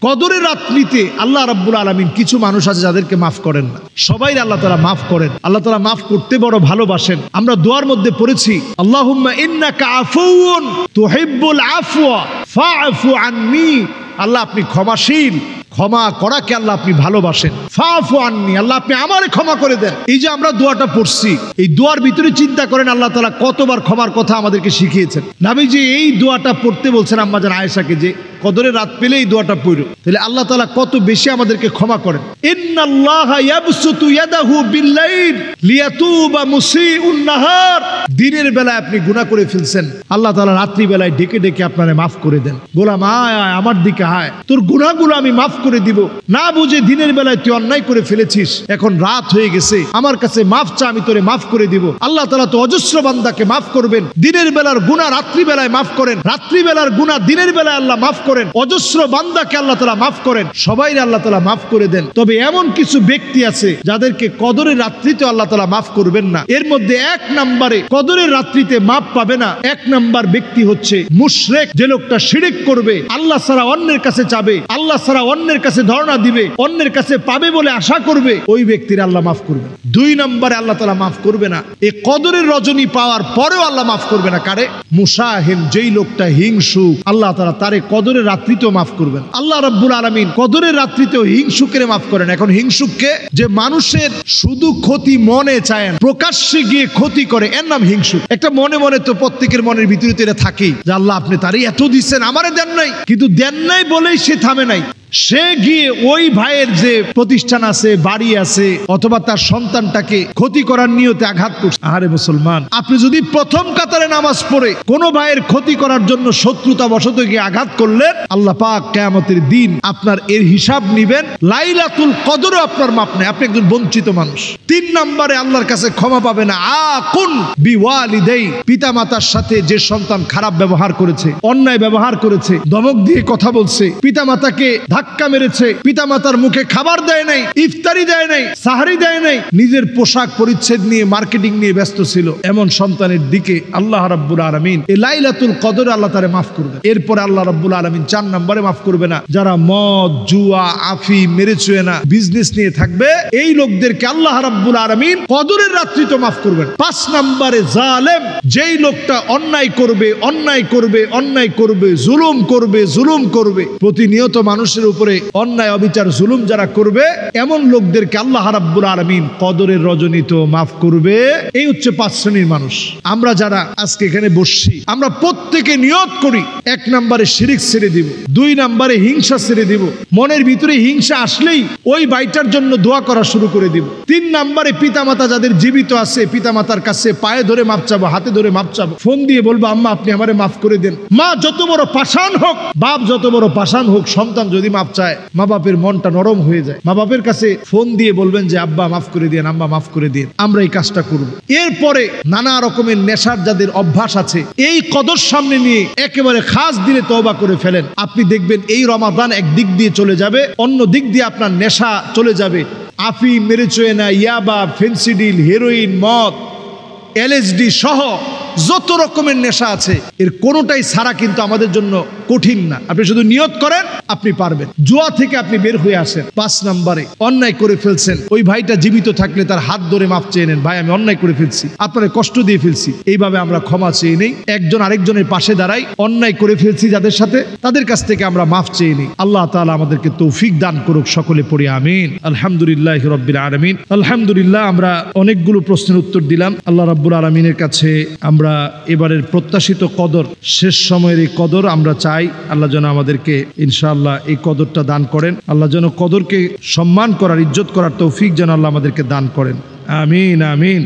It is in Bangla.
কদরের রাত্রিতে আল্লাহ রাব্বুল আলামিন কিছু মানুষ আছে যাদেরকে মাফ করেন না, সবাই আল্লাহ তাআলা মাফ করেন। আল্লাহ তাআলা মাফ করতে বড় ভালোবাসেন। আমরা দোয়ার মধ্যে পড়েছি আল্লাহুম্মা ইন্নাকা আফুউন তুহিব্বুল আফওয়া ফাআফু আন্নি। আল্লাহ আপনি ক্ষমাশীল, ক্ষমা করাকে আল্লাহ আপনি ভালোবাসেন। ফাআফু আন্নি, আল্লাহ আপনি আমারে ক্ষমা করে দেন। এই যে আমরা দোয়াটা পড়ছি, এই দোয়ার ভিতরে চিন্তা করেন আল্লাহ তাআলা কতবার ক্ষমার কথা আমাদেরকে শিখিয়েছেন। নবীজি এই দোয়াটা পড়তে বলছেন আম্মাজান আয়েশাকে যে কদরের রাত পেলে এই দোয়াটা পড়ো, তাহলে আল্লাহ তাআলা কত বেশি আমাদেরকে ক্ষমা করেন। ইন্নাল্লাহা ইয়াবসুতু ইয়াদাহু বিল্লাইল লিয়াতুবা মুসিউন নাহার। দিনের বেলায় আপনি গুনাহ করে ফেলছেন, আল্লাহ তাআলা রাত্রি বেলায় ডেকে ডেকে আপনারে মাফ করে দেন। গোলাম আয় আয় আমার দিকে আয়, তোর গুনাহগুলো আমি মাফ করে দিব। না বুঝে দিনের বেলায় তুই অন্যায় করে ফেলেছিস, এখন রাত হয়ে গেছে, আমার কাছে মাফ চা, আমি তোরে মাফ করে দিব। আল্লাহ তাআলা তো অজস্র বান্দাকে মাফ করবেন। দিনের বেলার গুনাহ রাত্রি বেলায় মাফ করেন, রাত্রি বেলার গুনাহ দিনের বেলায় আল্লাহ মাফ করেন। অজস্র বান্দাকে আল্লাহ তাআলা মাফ করেন, সবাই আল্লাহ তাআলা মাফ করে দেন। তবে এমন কিছু ব্যক্তি আছে যাদেরকে কদরের রাত্রিতে আল্লাহ তাআলা মাফ করবেন না। এর মধ্যে এক নম্বরে কদরের রাত্রিতে মাফ পাবে না এক নাম্বার ব্যক্তি হচ্ছে মুশরিক। যে লোকটা শিরক করবে, আল্লাহ ছাড়া অন্যের কাছে চাবে, আল্লাহ ছাড়া অন্যের কাছে ধরনা দিবে, অন্যের কাছে পাবে বলে আশা করবে, ওই ব্যক্তির আল্লাহ মাফ করবে। দুই নম্বরে আল্লাহ তাআলা মাফ করবে না এই কদরের রজনী পাওয়ার পরেও আল্লাহ মাফ করবে না কারে? মুসাহিন, যেই লোকটা হিংসুক, আল্লাহ তাআলা তারে কদরের রাত্রিতেও মাফ করবেন। আল্লাহ রাব্বুল আলামিন কদরের রাত্রিতেও হিংসুকের মাফ করেন। এখন হিংসুককে, যে মানুষের শুধু ক্ষতি মনে চায় না, প্রকাশ্যে গিয়ে ক্ষতি করে, এর নাম হিংসুক। একটা মনে মনে তো প্রত্যেকের মনের ভিতরে তো এটা থাকেই যে আল্লাহ আপনি তারই এত দিচ্ছেন, আমারে দেন নাই। কিন্তু দেন নাই বলেই সে থামে নাই, সে গিয়ে ওই ভাইয়ের যে প্রতিষ্ঠান আছে, বাড়ি আছে, অথবা তার সন্তানটাকে ক্ষতি করার নিয়তে আঘাত করছে। আরে মুসলমান, আপনি যদি প্রথম কাতারে নামাজ পড়ে কোনো ভাইয়ের ক্ষতি করার জন্য শত্রুতা বশত গিয়ে আঘাত করলেন, আল্লাহ পাক কিয়ামতের দিন আপনার এর হিসাব নিবেন। লাইলাতুল কদরও আপনার মাপ নেই, আপনি একজন বঞ্চিত মানুষ। তিন নম্বরে আল্লাহর কাছে ক্ষমা পাবে না আকুন বিওয়ালিদাই। পিতা মাতার সাথে যে সন্তান খারাপ ব্যবহার করেছে, অন্যায় ব্যবহার করেছে, ধমক দিয়ে কথা বলছে, পিতা মাতাকে ধাক্কা মেরেছে, পিতা মাতার মুখে খাবার দেয় নাই, ইফতারি দেয় নাই, সাহারি দেয় নাই, নিজের পোশাক পরিচ্ছদ নিয়ে মার্কেটিং নিয়ে ব্যস্ত ছিল, এমন সন্তানের দিকে আল্লাহ রাব্বুল আলামিন এই লাইলাতুল কদর আল্লাহ তারে মাফ করবে। এরপরে আল্লাহ রাব্বুল আলামিন 4 নম্বরে মাফ করবে না যারা মদ, জুয়া, আফি, মেরেচুয়েনা বিজনেস নিয়ে থাকবে, এই লোকদেরকে আল্লাহ রাব্বুল আলামিন কদরের রাত্রিতে মাফ করবেন। 5 নম্বরে জালেম, যেই লোকটা অন্যায় করবে, অন্যায় করবে, অন্যায় করবে, জুলুম করবে, জুলুম করবে, প্রতিনিয়ত মানুষের উপরে অন্যায়, অবিচার, জুলুম যারা করবে, এমন লোকদেরকে আল্লাহ রাব্বুল আলামিন কদরের রজনীতে মাফ করবে। এই হচ্ছে 5 শ্রেণীর মানুষ। আমরা যারা আজকে এখানে বসছি, আমরা প্রত্যেকে নিয়ত করি 1 নম্বরে শিরক ছেড়ে দিব, 2 নম্বরে হিংসা ছেড়ে দিব, মনের ভিতরে হিংসা আসলেই ওই ভাইটার জন্য দোয়া করা শুরু করে দিব। 3 নম্বরে পিতামাতা যাদের জীবিত আছে, পিতামাতার কাছে পায়ে ধরে মাপ চাবো, হাতে ধরে মাপ চাবো, ফোন দিয়ে বলবো আম্মা আপনি আমারে মাফ করে দেন। মা যত বড় পাষাণ হোক, বাপ যত বড় পাষাণ হোক, সন্তান যদি মাপ চায়, মা বাপের মনটা নরম হয়ে যায়। মা বাপের কাছে ফোন দিয়ে বলবেন যে আব্বা মাফ করে দিন, আম্মা মাফ করে দিন। আমরা এই কাজটা করব। এরপরে নানা রকমের নেশার যাদের অভ্যাস আছে, এই কদর সামনে নিয়ে একেবারে খাস দিলে তওবা করে ফেলেন। আপনি দেখবেন এই রমাদান এক দিক দিয়ে চলে যাবে, অন্য দিক দিয়ে আপনার নেশা চলে যাবে। আফি, মেরেচুয়েনা, ইয়াবা, ফেন্সিডিল, হেরোইন, মদ, এলএসডি সহ যত রকমের নেশা আছে, এর কোনোটাই ছাড়া কিন্তু আমাদের জন্য কঠিন না। আপনি শুধু নিয়ত করেন, আপনি পারবেন। জুয়া থেকে আপনি বের হয়ে আসেন। 5 নম্বরে অন্যায় করে ফেলছেন, ওই ভাইটা জীবিত থাকলে তার হাত ধরে মাফ চেয়ে নেন, ভাই আমি অন্যায় করে ফেলছি, আপনার কষ্ট দিয়ে ফেলছি, এইভাবে আমরা ক্ষমা চেয়ে নেই। একজন আরেকজনের পাশে দাঁড়াই, অন্যায় করে ফেলছি যাদের সাথে, তাদের কাছ থেকে আমরা মাফ চেয়ে নেই। আল্লাহ তাআলা আমাদেরকে তৌফিক দান করুক, সকলে পড়ি আমিন। আলহামদুলিল্লাহি রাব্বিল আলামিন। আলহামদুলিল্লাহ, আমরা অনেকগুলো প্রশ্নের উত্তর দিলাম। আল্লাহ রাব্বুল আলামিনের কাছে আমরা এবারের প্রত্যাশিত কদর, শেষ সময়ের এই কদর আমরা চাই, আল্লাহ যেন আমাদেরকে ইনশাআল্লাহ এই কদরটা দান করেন। আল্লাহ যেন কদরকে সম্মান করার, ইজ্জত করার তৌফিক যেন আল্লাহ আমাদেরকে দান করেন। আমিন আমিন।